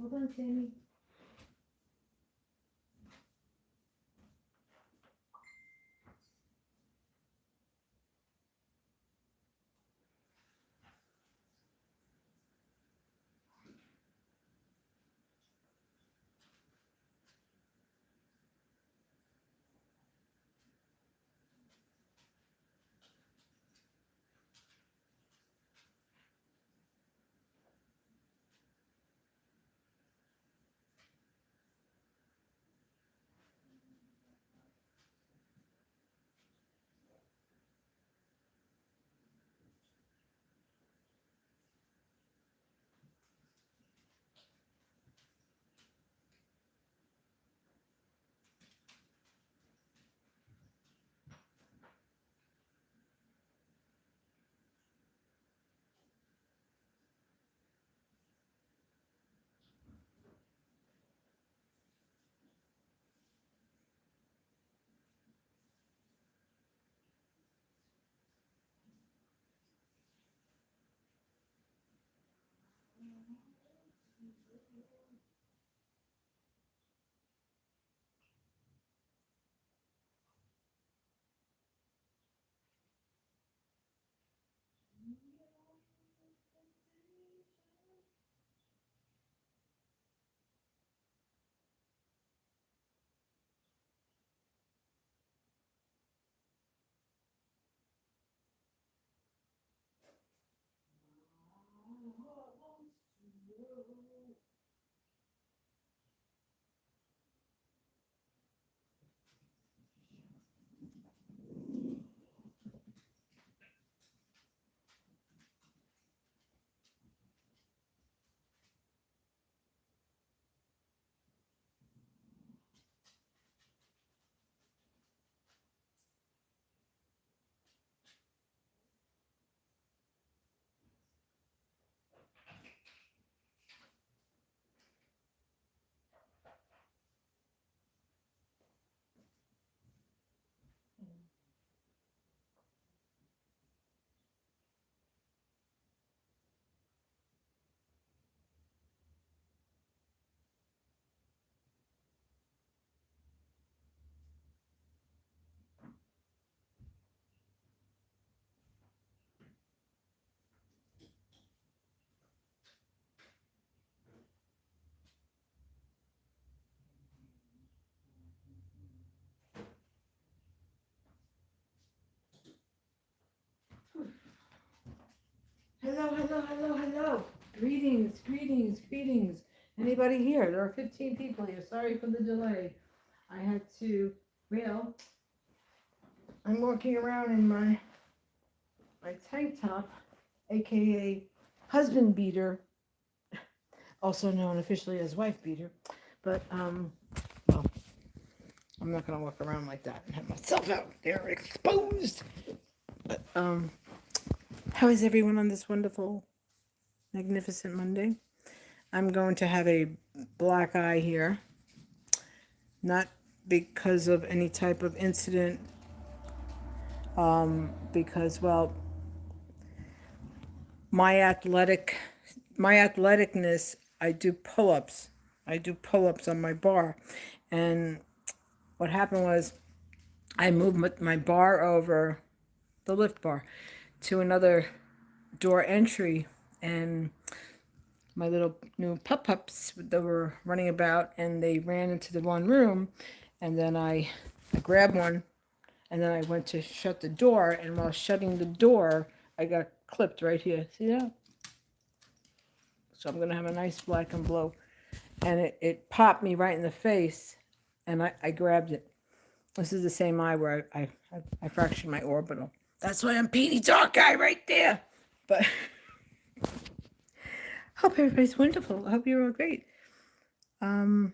Hold on, Tammy. Hello, hello, hello, hello. Greetings, greetings, greetings. Anybody here? There are 15 people here. Sorry for the delay. I had to, well, I'm walking around in my tank top, aka husband beater, also known officially as wife beater. But well, I'm not gonna walk around like that and have myself out there exposed. But how is everyone on this wonderful, magnificent Monday? I'm going to have a black eye here, not because of any type of incident, because, well, my athleticness, I do pull-ups. I do pull-ups on my bar. And what happened was I moved my bar over, the lift bar, to another door entry, and my little new pup-pups that were running about, and they ran into the one room, and then I grabbed one, and then I went to shut the door, and while shutting the door, I got clipped right here. See that? So I'm going to have a nice black and blue. And it popped me right in the face, and I grabbed it. This is the same eye where I fractured my orbital. That's why I'm Petey Talk Guy right there. But hope everybody's wonderful. I hope you're all great. Been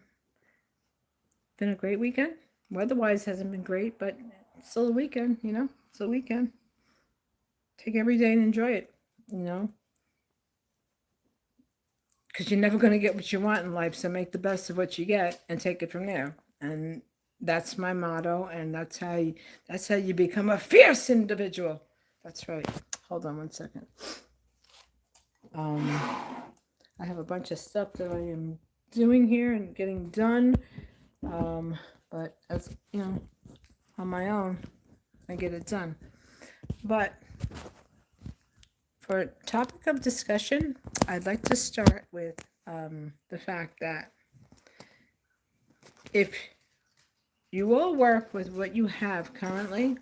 a great weekend. Weather-wise hasn't been great, but it's still a weekend, you know? It's a weekend. Take every day and enjoy it, you know? Because you're never going to get what you want in life, so make the best of what you get and take it from there. And that's my motto, and that's how you become a fierce individual. That's right. Hold on one second. I have a bunch of stuff that I am doing here and getting done. But as you know, on my own, I get it done. But for topic of discussion, I'd like to start with the fact that if you will work with what you have currently,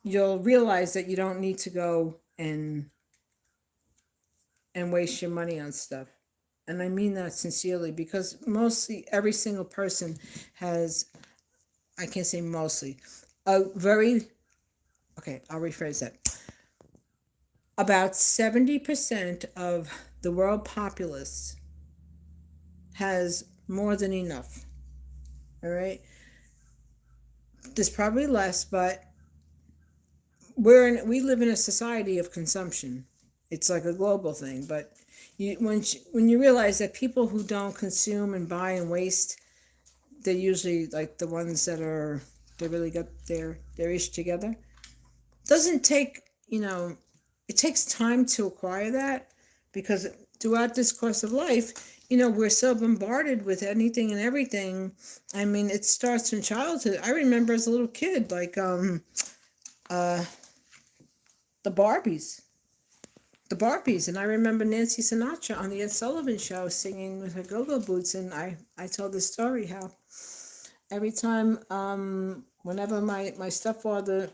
you'll realize that you don't need to go and waste your money on stuff. And I mean that sincerely because mostly every single person has, I can't say mostly, a very, okay, I'll rephrase that. About 70% of the world populace has more than enough. All right. There's probably less, but we live in a society of consumption. It's like a global thing, but when you realize that people who don't consume and buy and waste, they're usually like the ones that are they really got their ish together. Doesn't take, it takes time to acquire that because throughout this course of life, we're so bombarded with anything and everything. I mean, it starts from childhood. I remember as a little kid, like the Barbies. The Barbies, and I remember Nancy Sinatra on the Ed Sullivan Show singing with her go-go boots, and I told this story how every time, whenever my stepfather,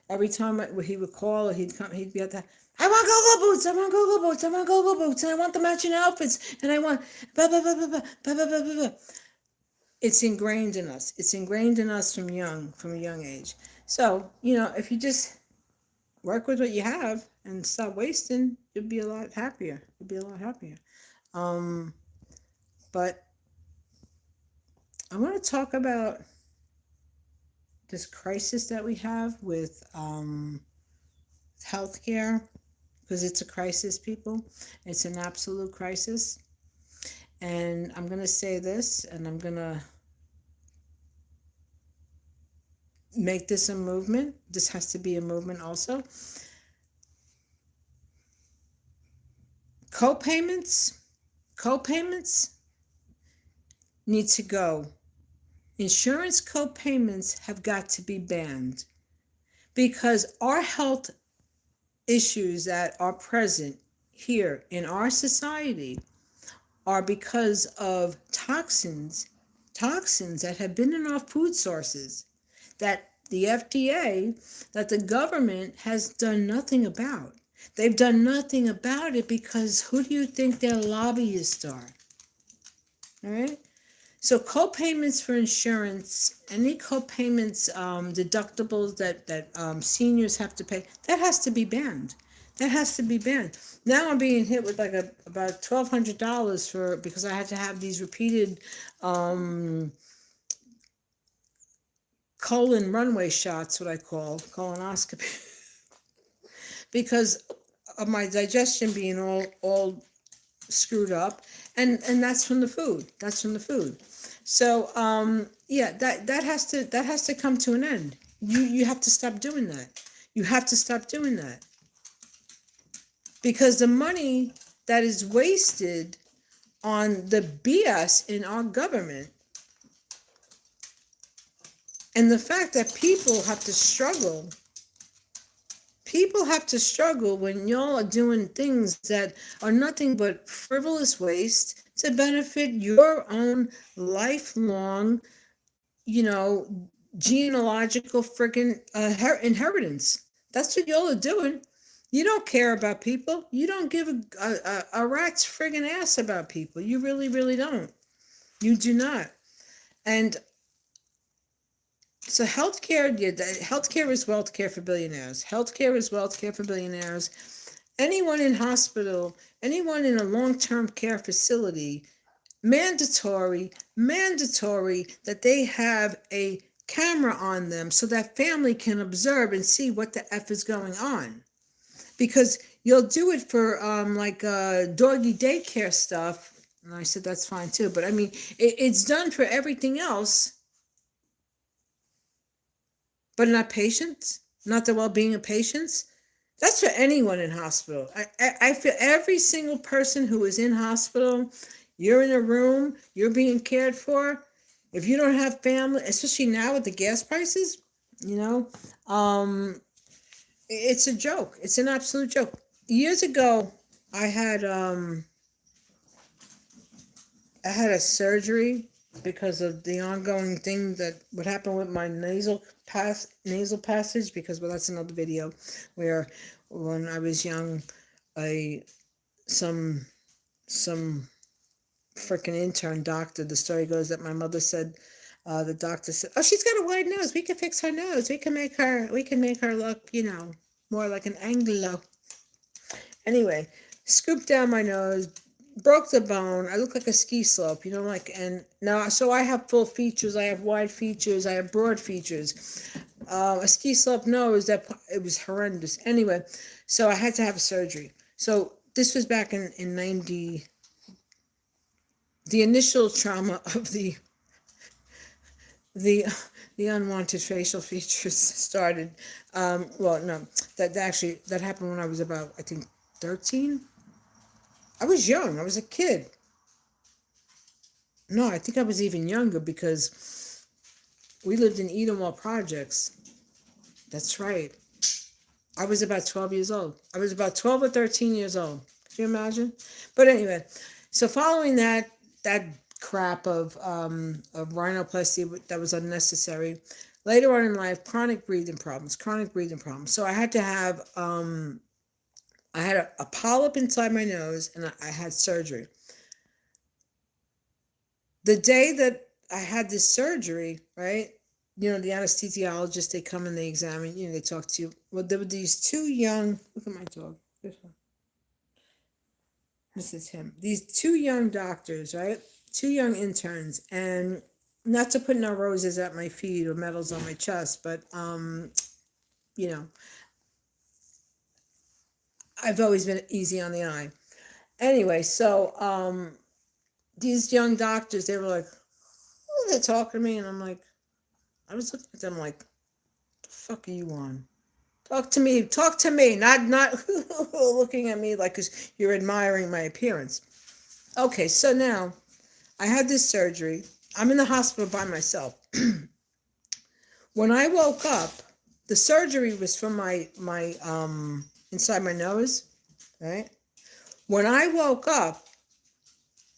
every time he would call or he'd come, he'd be at that, I want go-go boots, I want go-go boots, I want go-go boots, and I want the matching outfits, and I want blah, blah, blah, blah, blah, blah, blah, blah, blah. It's ingrained in us. It's ingrained in us from a young age. So, if you just work with what you have and stop wasting, you'll be a lot happier. You'll be a lot happier. But I want to talk about this crisis that we have with healthcare, because it's a crisis, people. It's an absolute crisis. And I'm going to say this, and I'm going to make this a movement. This has to be a movement also. Co-payments need to go. Insurance co-payments have got to be banned because our health issues that are present here in our society are because of toxins that have been in our food sources that the FDA, that the government has done nothing about. They've done nothing about it because who do you think their lobbyists are? All right? So co-payments for insurance, any co-payments, deductibles that seniors have to pay, that has to be banned. That has to be banned. Now I'm being hit with like about $1,200 because I had to have these repeated colon runway shots, what I call colonoscopy, because of my digestion being all screwed up, and that's from the food. That's from the food. So that has to come to an end. You have to stop doing that. You have to stop doing that because the money that is wasted on the BS in our government, and the fact that people have to struggle when y'all are doing things that are nothing but frivolous waste to benefit your own lifelong, genealogical freaking inheritance. That's what y'all are doing. You don't care about people. You don't give a rat's friggin' ass about people. You really, really don't. You do not. And so healthcare is wealth care for billionaires. Healthcare is wealth care for billionaires. Anyone in hospital, anyone in a long-term care facility, mandatory that they have a camera on them so that family can observe and see what the F is going on. Because you'll do it for doggy daycare stuff. And I said that's fine too. But I mean, it's done for everything else. But not patients, not the well-being of patients. That's for anyone in hospital. I feel every single person who is in hospital, you're in a room, you're being cared for. If you don't have family, especially now with the gas prices, you know, um, it's a joke. It's an absolute joke. Years ago, I had um, I had a surgery because of the ongoing thing that would happen with my nasal passage. Because, well, that's another video where when I was young, I some some freaking intern doctor. The story goes that my mother said, the doctor said, "Oh, she's got a wide nose. We can fix her nose. We can make her look, more like an Anglo." Anyway, scooped down my nose, broke the bone. I look like a ski slope, and now, so I have full features, I have wide features, I have broad features. A ski slope nose, it was horrendous. Anyway, so I had to have a surgery. So this was back in 90, the initial trauma of the the unwanted facial features started. Well, no, that happened when I was about, I think, 13. I was young. I was a kid. No, I think I was even younger because we lived in Edenwald Projects. That's right. I was about 12 years old. I was about 12 or 13 years old. Can you imagine? But anyway, so following that crap of rhinoplasty that was unnecessary, later on in life, chronic breathing problems, chronic breathing problems. So I had to have I had a polyp inside my nose, and I had surgery. The day that I had this surgery, right? The anesthesiologist, they come and they examine, they talk to you. Well, there were these two young, look at my dog. This is him. These two young doctors, right? Two young interns. And not to put no roses at my feet or medals on my chest, but, you know, I've always been easy on the eye. Anyway, so these young doctors, they were like, oh, they're talking to me. And I'm like, I was looking at them like, the fuck are you on? Talk to me, not looking at me like 'cause you're admiring my appearance. Okay, so now I had this surgery. I'm in the hospital by myself. When I woke up, the surgery was from my inside my nose, right? When I woke up,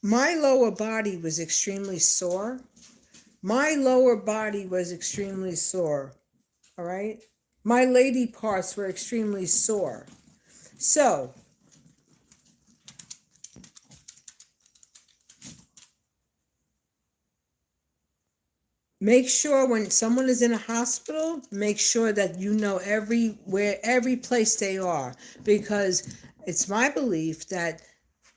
my lower body was extremely sore. My lower body was extremely sore. All right? My lady parts were extremely sore. So, make sure when someone is in a hospital, make sure that you know every place they are, because it's my belief that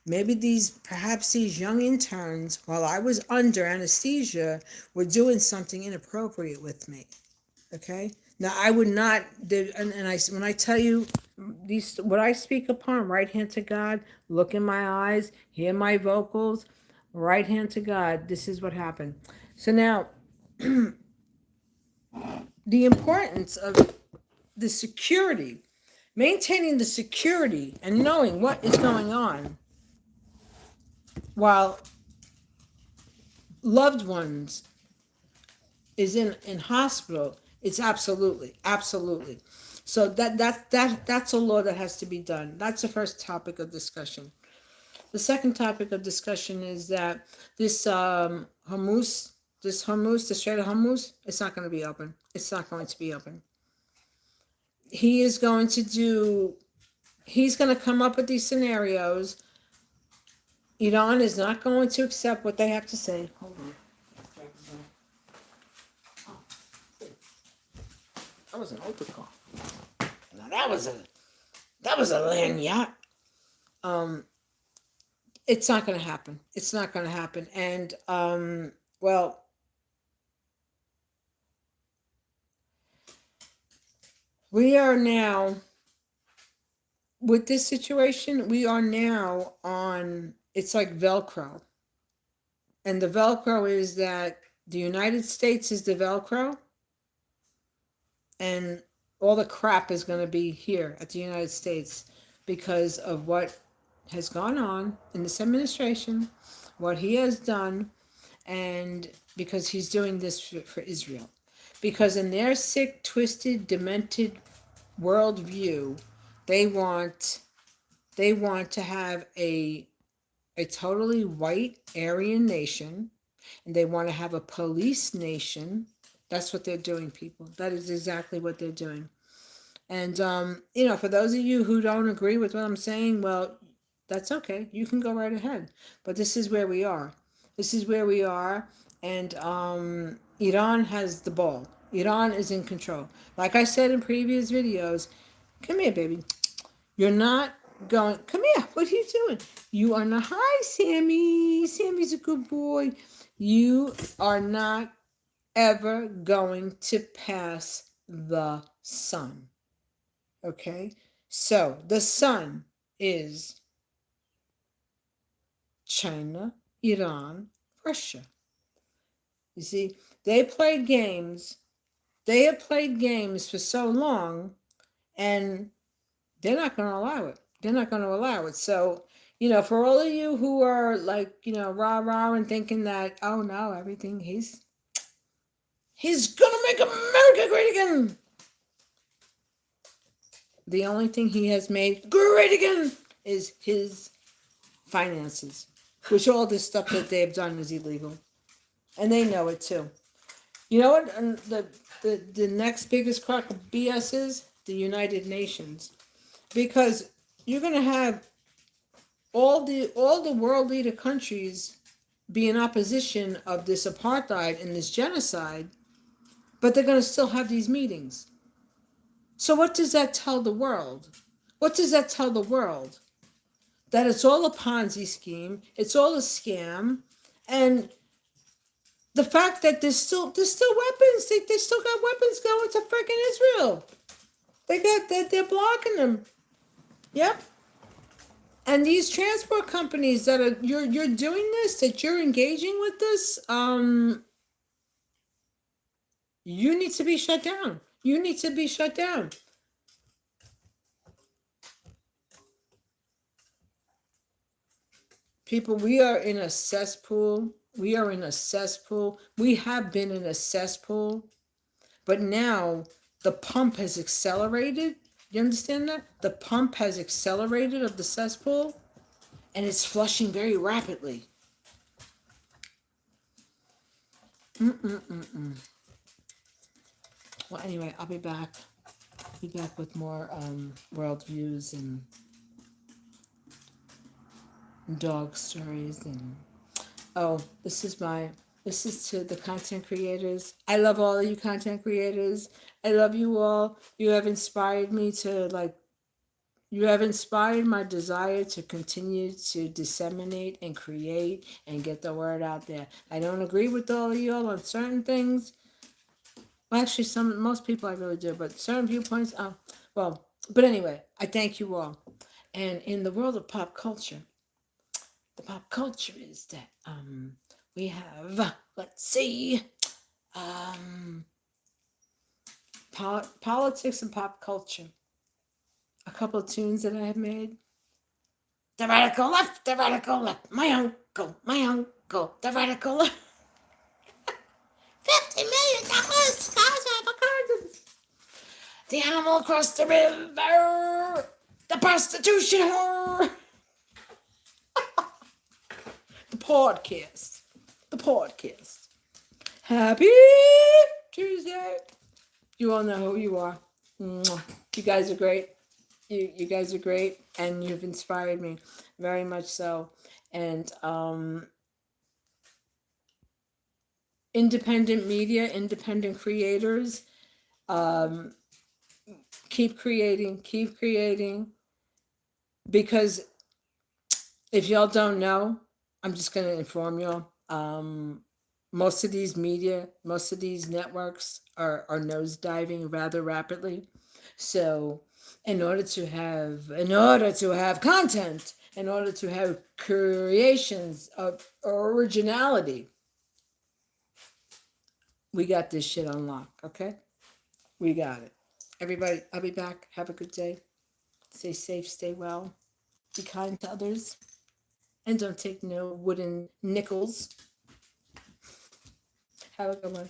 maybe perhaps these young interns, while I was under anesthesia, were doing something inappropriate with me. Okay. Now I would not, and when I tell you what I speak upon, right hand to God, look in my eyes, hear my vocals, right hand to God, this is what happened. So now, the importance of the security, maintaining the security and knowing what is going on while loved ones is in hospital, it's absolutely. So that's a law that has to be done. That's the first topic of discussion. The second topic of discussion is that this the Strait of Hormuz, it's not going to be open. It's not going to be open. He is going to do. He's going to come up with these scenarios. Iran is not going to accept what they have to say. Hold on. That was an autocar. Now that was a land yacht. Um, it's not going to happen. It's not going to happen. And well, we are now with this situation. We are now on. It's like Velcro, and the Velcro is that the United States is the Velcro, and all the crap is going to be here at the United States because of what has gone on in this administration, what he has done, and because he's doing this for Israel. Because in their sick, twisted, demented worldview, they want to have a totally white Aryan nation, and they want to have a police nation. That's what they're doing, people. That is exactly what they're doing. And for those of you who don't agree with what I'm saying, well, that's okay. You can go right ahead. But this is where we are. This is where we are, and Iran has the ball. Iran is in control. Like I said in previous videos, come here, baby. You're not going. Come here. What are you doing? You are not. Hi, Sammy. Sammy's a good boy. You are not ever going to pass the sun. Okay? So the sun is China, Iran, Russia. You see, they played games. They have played games for so long, and they're not going to allow it. They're not going to allow it. So, for all of you who are like, rah rah and thinking that, oh no, everything he's going to make America great again. The only thing he has made great again is his finances, which all this stuff that they have done is illegal, and they know it too. You know what? And the next biggest crock of BS is the United Nations, because you're gonna have all the world leader countries be in opposition of this apartheid and this genocide, but they're gonna still have these meetings. So what does that tell the world? What does that tell the world? That it's all a Ponzi scheme, it's all a scam, and the fact that there's still weapons, they still got weapons going to freaking Israel. They're blocking them. Yep. And these transport companies that are you're doing this, that you're engaging with this, you need to be shut down. You need to be shut down. People, we are in a cesspool. We are in a cesspool. We have been in a cesspool. But now the pump has accelerated. You understand that? The pump has accelerated of the cesspool, and it's flushing very rapidly. Well, anyway, I'll be back. Be back with more world views and dog stories. And this is to the content creators. I love all of you content creators. I love you all. You have inspired me to you have inspired my desire to continue to disseminate and create and get the word out there. I don't agree with all of you all on certain things. Well, actually, most people I really do, but certain viewpoints, but anyway, I thank you all. And in the world of pop culture, the pop culture is that we have, let's see, politics and pop culture. A couple of tunes that I have made. The radical left, my uncle, the radical left. $50 million, the animal across the river, the prostitution whore. The podcast. Happy Tuesday. You all know who you are. You guys are great. You guys are great, and you've inspired me very much so. And independent media, independent creators, keep creating, because if y'all don't know, I'm just going to inform y'all. Most of these media, most of these networks are nosediving rather rapidly. So in order to have content, in order to have creations of originality, we got this shit on lock, okay? We got it. Everybody, I'll be back. Have a good day. Stay safe, stay well. Be kind to others. And don't take no wooden nickels. Have a good one.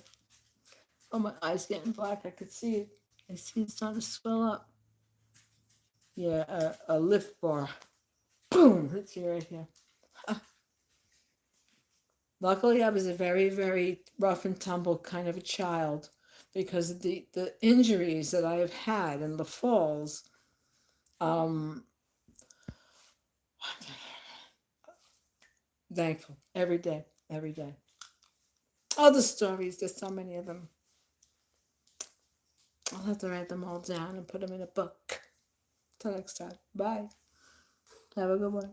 Oh, my eye's getting black. I could see it. I see it's starting to swell up. Yeah, a Lift bar. Boom! It's here right here. Luckily, I was a very, very rough and tumble kind of a child because of the injuries that I have had and the falls. Um, thankful every day, every day. All the stories, there's so many of them. I'll have to write them all down and put them in a book. Till next time. Bye. Have a good one.